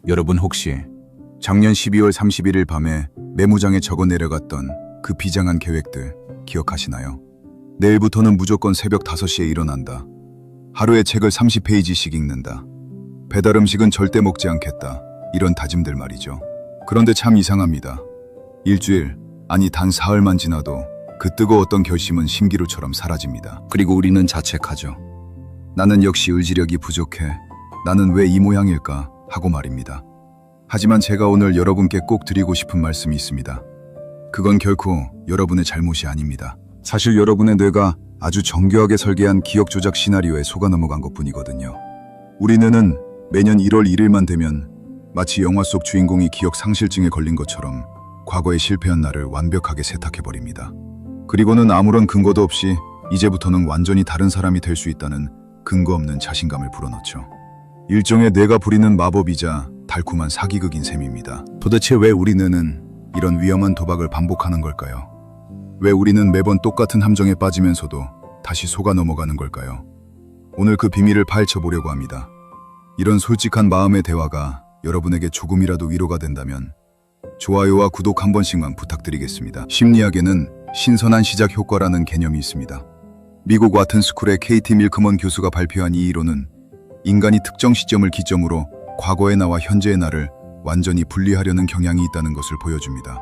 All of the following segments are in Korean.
여러분 혹시 작년 12월 31일 밤에 메모장에 적어 내려갔던 그 비장한 계획들 기억하시나요? 내일부터는 무조건 새벽 5시에 일어난다. 하루에 책을 30페이지씩 읽는다. 배달 음식은 절대 먹지 않겠다. 이런 다짐들 말이죠. 그런데 참 이상합니다. 일주일, 아니 단 사흘만 지나도 그 뜨거웠던 결심은 심기루처럼 사라집니다. 그리고 우리는 자책하죠. 나는 역시 의지력이 부족해. 나는 왜 이 모양일까? 하고 말입니다. 하지만 제가 오늘 여러분께 꼭 드리고 싶은 말씀이 있습니다. 그건 결코 여러분의 잘못이 아닙니다. 사실 여러분의 뇌가 아주 정교하게 설계한 기억 조작 시나리오에 속아 넘어간 것뿐이거든요. 우리 뇌는 매년 1월 1일만 되면 마치 영화 속 주인공이 기억 상실증에 걸린 것처럼 과거에 실패한 날을 완벽하게 세탁해버립니다. 그리고는 아무런 근거도 없이 이제부터는 완전히 다른 사람이 될 수 있다는 근거 없는 자신감을 불어넣죠. 일종의 뇌가 부리는 마법이자 달콤한 사기극인 셈입니다. 도대체 왜 우리 뇌는 이런 위험한 도박을 반복하는 걸까요? 왜 우리는 매번 똑같은 함정에 빠지면서도 다시 속아 넘어가는 걸까요? 오늘 그 비밀을 파헤쳐보려고 합니다. 이런 솔직한 마음의 대화가 여러분에게 조금이라도 위로가 된다면 좋아요와 구독 한 번씩만 부탁드리겠습니다. 심리학에는 신선한 시작 효과라는 개념이 있습니다. 미국 와튼스쿨의 KT 밀크먼 교수가 발표한 이 이론은 인간이 특정 시점을 기점으로 과거의 나와 현재의 나를 완전히 분리하려는 경향이 있다는 것을 보여줍니다.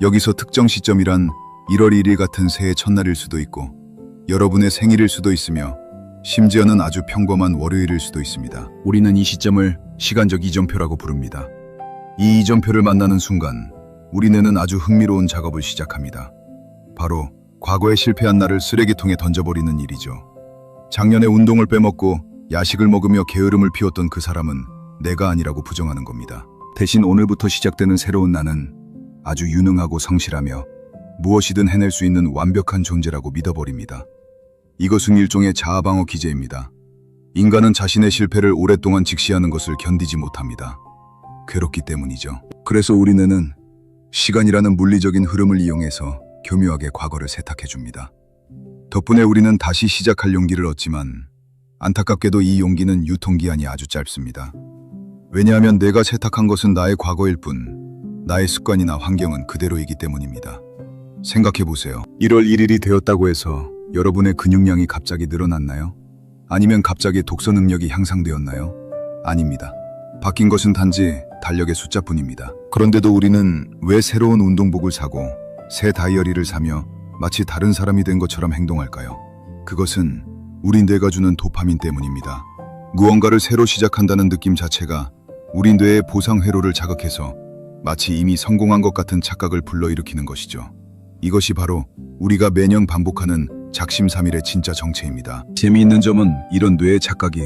여기서 특정 시점이란 1월 1일 같은 새해 첫날일 수도 있고 여러분의 생일일 수도 있으며 심지어는 아주 평범한 월요일일 수도 있습니다. 우리는 이 시점을 시간적 이전표라고 부릅니다. 이 이전표를 만나는 순간 우리 뇌는 아주 흥미로운 작업을 시작합니다. 바로 과거에 실패한 날을 쓰레기통에 던져버리는 일이죠. 작년에 운동을 빼먹고 야식을 먹으며 게으름을 피웠던 그 사람은 내가 아니라고 부정하는 겁니다. 대신 오늘부터 시작되는 새로운 나는 아주 유능하고 성실하며 무엇이든 해낼 수 있는 완벽한 존재라고 믿어버립니다. 이것은 일종의 자아방어 기제입니다. 인간은 자신의 실패를 오랫동안 직시하는 것을 견디지 못합니다. 괴롭기 때문이죠. 그래서 우리 뇌는 시간이라는 물리적인 흐름을 이용해서 교묘하게 과거를 세탁해줍니다. 덕분에 우리는 다시 시작할 용기를 얻지만 안타깝게도 이 용기는 유통기한이 아주 짧습니다. 왜냐하면 내가 세탁한 것은 나의 과거일 뿐 나의 습관이나 환경은 그대로이기 때문입니다. 생각해보세요. 1월 1일이 되었다고 해서 여러분의 근육량이 갑자기 늘어났나요? 아니면 갑자기 독서 능력이 향상되었나요? 아닙니다. 바뀐 것은 단지 달력의 숫자뿐입니다. 그런데도 우리는 왜 새로운 운동복을 사고 새 다이어리를 사며 마치 다른 사람이 된 것처럼 행동할까요? 그것은 우리 뇌가 주는 도파민 때문입니다. 무언가를 새로 시작한다는 느낌 자체가 우리 뇌의 보상 회로를 자극해서 마치 이미 성공한 것 같은 착각을 불러일으키는 것이죠. 이것이 바로 우리가 매년 반복하는 작심삼일의 진짜 정체입니다. 재미있는 점은 이런 뇌의 착각이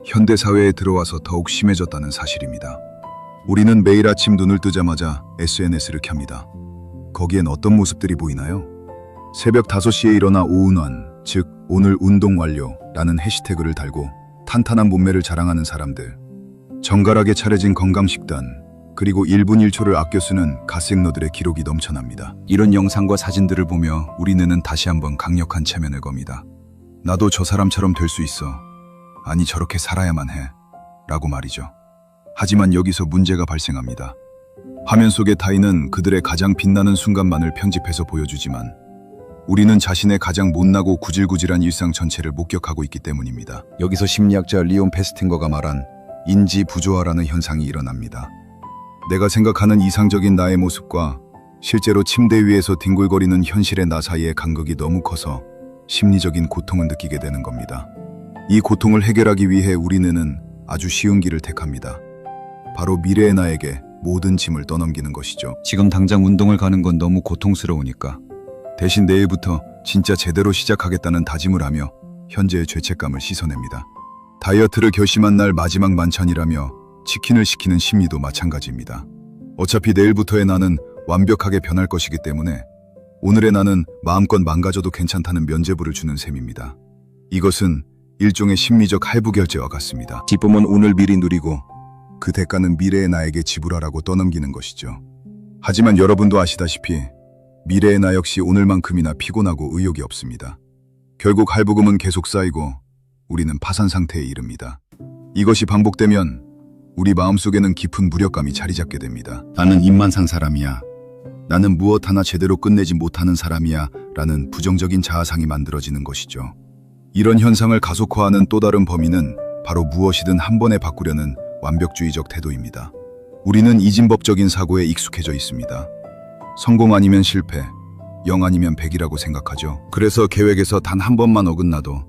현대사회에 들어와서 더욱 심해졌다는 사실입니다. 우리는 매일 아침 눈을 뜨자마자 SNS를 켭니다. 거기엔 어떤 모습들이 보이나요? 새벽 5시에 일어나 오운완, 즉 오늘 운동 완료라는 해시태그를 달고 탄탄한 몸매를 자랑하는 사람들, 정갈하게 차려진 건강식단, 그리고 1분 1초를 아껴 쓰는 갓생러들의 기록이 넘쳐납니다. 이런 영상과 사진들을 보며 우리 뇌는 다시 한번 강력한 체면을 겁니다. 나도 저 사람처럼 될 수 있어. 아니 저렇게 살아야만 해. 라고 말이죠. 하지만 여기서 문제가 발생합니다. 화면 속의 타인은 그들의 가장 빛나는 순간만을 편집해서 보여주지만 우리는 자신의 가장 못나고 구질구질한 일상 전체를 목격하고 있기 때문입니다. 여기서 심리학자 리온 페스팅거가 말한 인지 부조화라는 현상이 일어납니다. 내가 생각하는 이상적인 나의 모습과 실제로 침대 위에서 뒹굴거리는 현실의 나 사이의 간극이 너무 커서 심리적인 고통을 느끼게 되는 겁니다. 이 고통을 해결하기 위해 우리 뇌는 아주 쉬운 길을 택합니다. 바로 미래의 나에게 모든 짐을 떠넘기는 것이죠. 지금 당장 운동을 가는 건 너무 고통스러우니까 대신 내일부터 진짜 제대로 시작하겠다는 다짐을 하며 현재의 죄책감을 씻어냅니다. 다이어트를 결심한 날 마지막 만찬이라며 치킨을 시키는 심리도 마찬가지입니다. 어차피 내일부터의 나는 완벽하게 변할 것이기 때문에 오늘의 나는 마음껏 망가져도 괜찮다는 면죄부를 주는 셈입니다. 이것은 일종의 심리적 할부 결제와 같습니다. 기쁨은 오늘 미리 누리고 그 대가는 미래의 나에게 지불하라고 떠넘기는 것이죠. 하지만 여러분도 아시다시피 미래의 나 역시 오늘만큼이나 피곤하고 의욕이 없습니다. 결국 할부금은 계속 쌓이고 우리는 파산 상태에 이릅니다. 이것이 반복되면 우리 마음속에는 깊은 무력감이 자리 잡게 됩니다. 나는 입만 산 사람이야. 나는 무엇 하나 제대로 끝내지 못하는 사람이야. 라는 부정적인 자아상이 만들어지는 것이죠. 이런 현상을 가속화하는 또 다른 범위는 바로 무엇이든 한 번에 바꾸려는 완벽주의적 태도입니다. 우리는 이진법적인 사고에 익숙해져 있습니다. 성공 아니면 실패, 0 아니면 100이라고 생각하죠. 그래서 계획에서 단 한 번만 어긋나도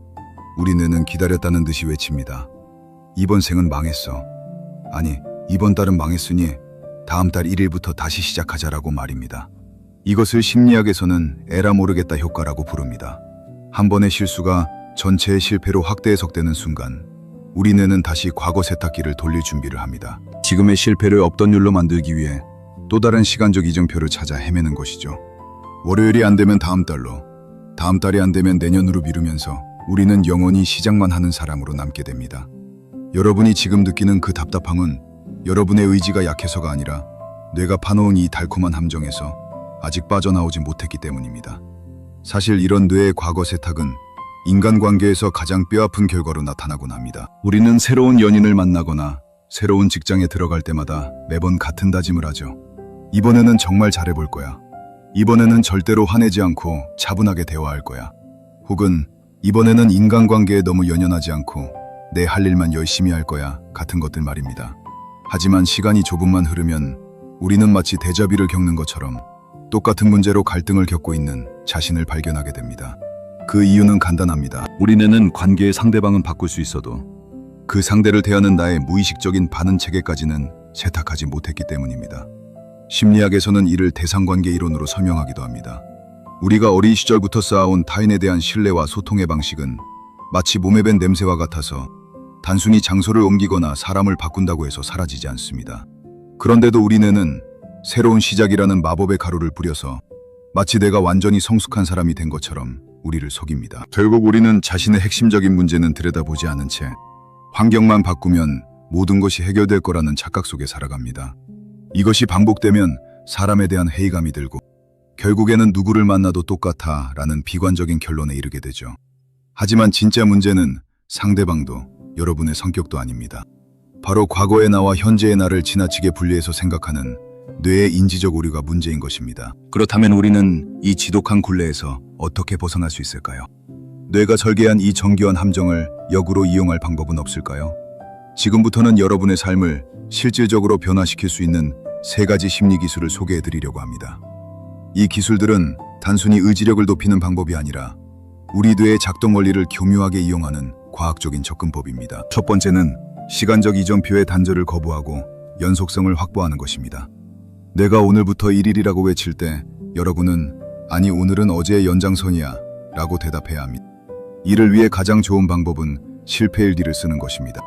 우리 뇌는 기다렸다는 듯이 외칩니다. 이번 생은 망했어. 아니, 이번 달은 망했으니 다음 달 1일부터 다시 시작하자라고 말입니다. 이것을 심리학에서는 에라 모르겠다 효과라고 부릅니다. 한 번의 실수가 전체의 실패로 확대 해석되는 순간 우리 뇌는 다시 과거 세탁기를 돌릴 준비를 합니다. 지금의 실패를 없던 일로 만들기 위해 또 다른 시간적 이정표를 찾아 헤매는 것이죠. 월요일이 안 되면 다음 달로, 다음 달이 안 되면 내년으로 미루면서 우리는 영원히 시작만 하는 사람으로 남게 됩니다. 여러분이 지금 느끼는 그 답답함은 여러분의 의지가 약해서가 아니라 뇌가 파놓은 이 달콤한 함정에서 아직 빠져나오지 못했기 때문입니다. 사실 이런 뇌의 과거 세탁은 인간관계에서 가장 뼈아픈 결과로 나타나곤 합니다. 우리는 새로운 연인을 만나거나 새로운 직장에 들어갈 때마다 매번 같은 다짐을 하죠. 이번에는 정말 잘해볼 거야. 이번에는 절대로 화내지 않고 차분하게 대화할 거야. 혹은 이번에는 인간관계에 너무 연연하지 않고 내 할 일만 열심히 할 거야 같은 것들 말입니다. 하지만 시간이 조금만 흐르면 우리는 마치 데자뷰를 겪는 것처럼 똑같은 문제로 갈등을 겪고 있는 자신을 발견하게 됩니다. 그 이유는 간단합니다. 우리 뇌는 관계의 상대방은 바꿀 수 있어도 그 상대를 대하는 나의 무의식적인 반응 체계까지는 세탁하지 못했기 때문입니다. 심리학에서는 이를 대상관계 이론으로 설명하기도 합니다. 우리가 어린 시절부터 쌓아온 타인에 대한 신뢰와 소통의 방식은 마치 몸에 밴 냄새와 같아서 단순히 장소를 옮기거나 사람을 바꾼다고 해서 사라지지 않습니다. 그런데도 우리 뇌는 새로운 시작이라는 마법의 가루를 뿌려서 마치 내가 완전히 성숙한 사람이 된 것처럼 우리를 속입니다. 결국 우리는 자신의 핵심적인 문제는 들여다보지 않은 채 환경만 바꾸면 모든 것이 해결될 거라는 착각 속에 살아갑니다. 이것이 반복되면 사람에 대한 회의감이 들고 결국에는 누구를 만나도 똑같아 라는 비관적인 결론에 이르게 되죠. 하지만 진짜 문제는 상대방도 여러분의 성격도 아닙니다. 바로 과거의 나와 현재의 나를 지나치게 분리해서 생각하는 뇌의 인지적 오류가 문제인 것입니다. 그렇다면 우리는 이 지독한 굴레에서 어떻게 벗어날 수 있을까요? 뇌가 설계한 이 정교한 함정을 역으로 이용할 방법은 없을까요? 지금부터는 여러분의 삶을 실질적으로 변화시킬 수 있는 3가지 심리 기술을 소개해 드리려고 합니다. 이 기술들은 단순히 의지력을 높이는 방법이 아니라 우리 뇌의 작동 원리를 교묘하게 이용하는 과학적인 접근법입니다. 첫 번째는 시간적 이정표의 단절을 거부하고 연속성을 확보하는 것입니다. 내가 오늘부터 1일이라고 외칠 때 여러분은 아니 오늘은 어제의 연장선이야 라고 대답해야 합니다. 이를 위해 가장 좋은 방법은 실패일기를 쓰는 것입니다.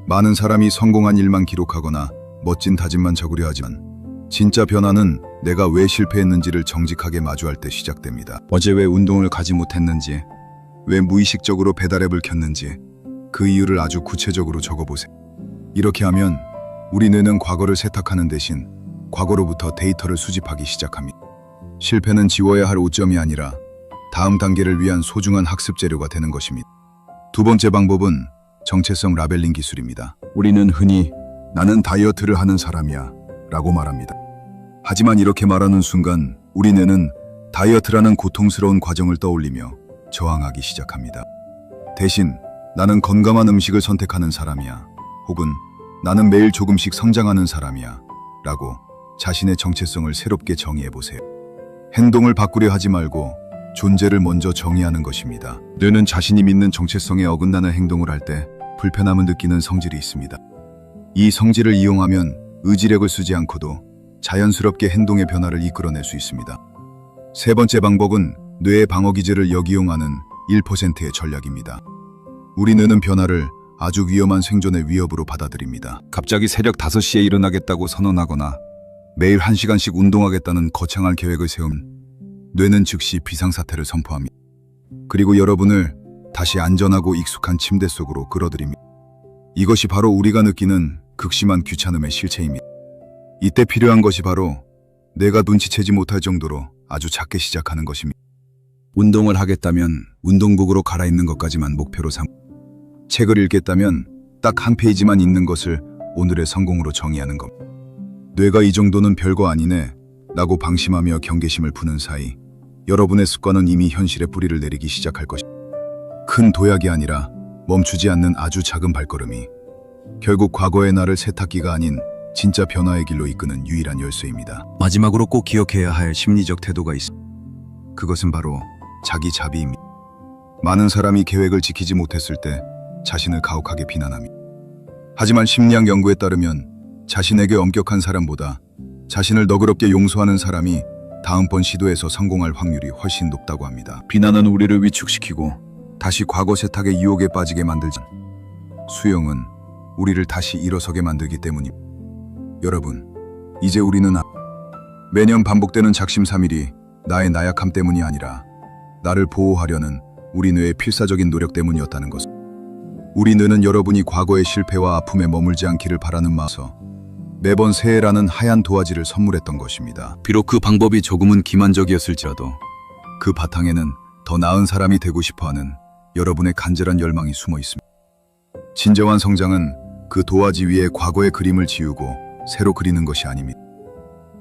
많은 사람이 성공한 일만 기록하거나 멋진 다짐만 적으려 하지만 진짜 변화는 내가 왜 실패했는지를 정직하게 마주할 때 시작됩니다. 어제 왜 운동을 가지 못했는지, 왜 무의식적으로 배달앱을 켰는지 그 이유를 아주 구체적으로 적어보세요. 이렇게 하면 우리 뇌는 과거를 세탁하는 대신 과거로부터 데이터를 수집하기 시작합니다. 실패는 지워야 할 오점이 아니라 다음 단계를 위한 소중한 학습 재료가 되는 것입니다. 두 번째 방법은 정체성 라벨링 기술입니다. 우리는 흔히 나는 다이어트를 하는 사람이야 라고 말합니다. 하지만 이렇게 말하는 순간 우리 뇌는 다이어트라는 고통스러운 과정을 떠올리며 저항하기 시작합니다. 대신 나는 건강한 음식을 선택하는 사람이야 혹은 나는 매일 조금씩 성장하는 사람이야 라고 자신의 정체성을 새롭게 정의해보세요. 행동을 바꾸려 하지 말고 존재를 먼저 정의하는 것입니다. 뇌는 자신이 믿는 정체성에 어긋나는 행동을 할 때 불편함을 느끼는 성질이 있습니다. 이 성질을 이용하면 의지력을 쓰지 않고도 자연스럽게 행동의 변화를 이끌어낼 수 있습니다. 세 번째 방법은 뇌의 방어기제를 역이용하는 1%의 전략입니다. 우리 뇌는 변화를 아주 위험한 생존의 위협으로 받아들입니다. 갑자기 새벽 5시에 일어나겠다고 선언하거나 매일 1시간씩 운동하겠다는 거창한 계획을 세운 뇌는 즉시 비상사태를 선포합니다. 그리고 여러분을 다시 안전하고 익숙한 침대 속으로 끌어들입니다. 이것이 바로 우리가 느끼는 극심한 귀찮음의 실체입니다. 이때 필요한 것이 바로 내가 눈치채지 못할 정도로 아주 작게 시작하는 것입니다. 운동을 하겠다면 운동복으로 갈아입는 것까지만 목표로 삼고 책을 읽겠다면 딱 한 페이지만 읽는 것을 오늘의 성공으로 정의하는 겁니다. 뇌가 이 정도는 별거 아니네 라고 방심하며 경계심을 푸는 사이 여러분의 습관은 이미 현실에 뿌리를 내리기 시작할 것입니다. 큰 도약이 아니라 멈추지 않는 아주 작은 발걸음이 결국 과거의 나를 세탁기가 아닌 진짜 변화의 길로 이끄는 유일한 열쇠입니다. 마지막으로 꼭 기억해야 할 심리적 태도가 있습니다. 그것은 바로 자기 자비입니다. 많은 사람이 계획을 지키지 못했을 때 자신을 가혹하게 비난합니다. 하지만 심리학 연구에 따르면 자신에게 엄격한 사람보다 자신을 너그럽게 용서하는 사람이 다음번 시도에서 성공할 확률이 훨씬 높다고 합니다. 비난은 우리를 위축시키고 다시 과거 세탁의 유혹에 빠지게 만들지. 수용은 우리를 다시 일어서게 만들기 때문입니다. 여러분, 이제 우리는 매년 반복되는 작심삼일이 나의 나약함 때문이 아니라 나를 보호하려는 우리 뇌의 필사적인 노력 때문이었다는 것. 우리 뇌는 여러분이 과거의 실패와 아픔에 머물지 않기를 바라는 마음에서 매번 새해라는 하얀 도화지를 선물했던 것입니다. 비록 그 방법이 조금은 기만적이었을지라도 그 바탕에는 더 나은 사람이 되고 싶어하는 여러분의 간절한 열망이 숨어 있습니다. 진정한 성장은 그 도화지 위에 과거의 그림을 지우고 새로 그리는 것이 아닙니다.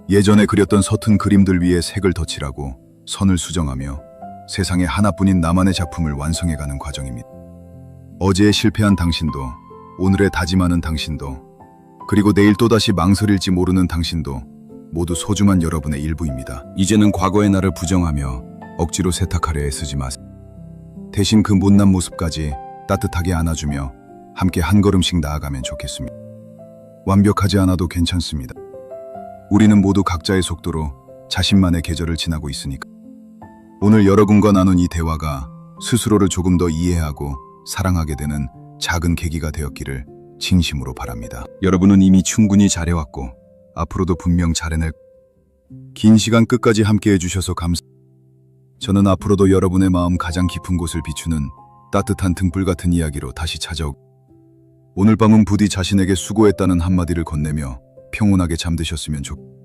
예전에 그렸던 서툰 그림들 위에 색을 덧칠하고 선을 수정하며 세상에 하나뿐인 나만의 작품을 완성해가는 과정입니다. 어제에 실패한 당신도, 오늘에 다짐하는 당신도, 그리고 내일 또다시 망설일지 모르는 당신도 모두 소중한 여러분의 일부입니다. 이제는 과거의 나를 부정하며 억지로 세탁하려 애쓰지 마세요. 대신 그 못난 모습까지 따뜻하게 안아주며 함께 한 걸음씩 나아가면 좋겠습니다. 완벽하지 않아도 괜찮습니다. 우리는 모두 각자의 속도로 자신만의 계절을 지나고 있으니까. 오늘 여러분과 나눈 이 대화가 스스로를 조금 더 이해하고 사랑하게 되는 작은 계기가 되었기를 진심으로 바랍니다. 여러분은 이미 충분히 잘해왔고 앞으로도 분명 잘해낼. 긴 시간 끝까지 함께 해주셔서 감사합니다. 저는 앞으로도 여러분의 마음 가장 깊은 곳을 비추는 따뜻한 등불 같은 이야기로 다시 오늘 밤은 부디 자신에게 수고했다는 한마디를 건네며 평온하게 잠드셨으면 좋겠습니다.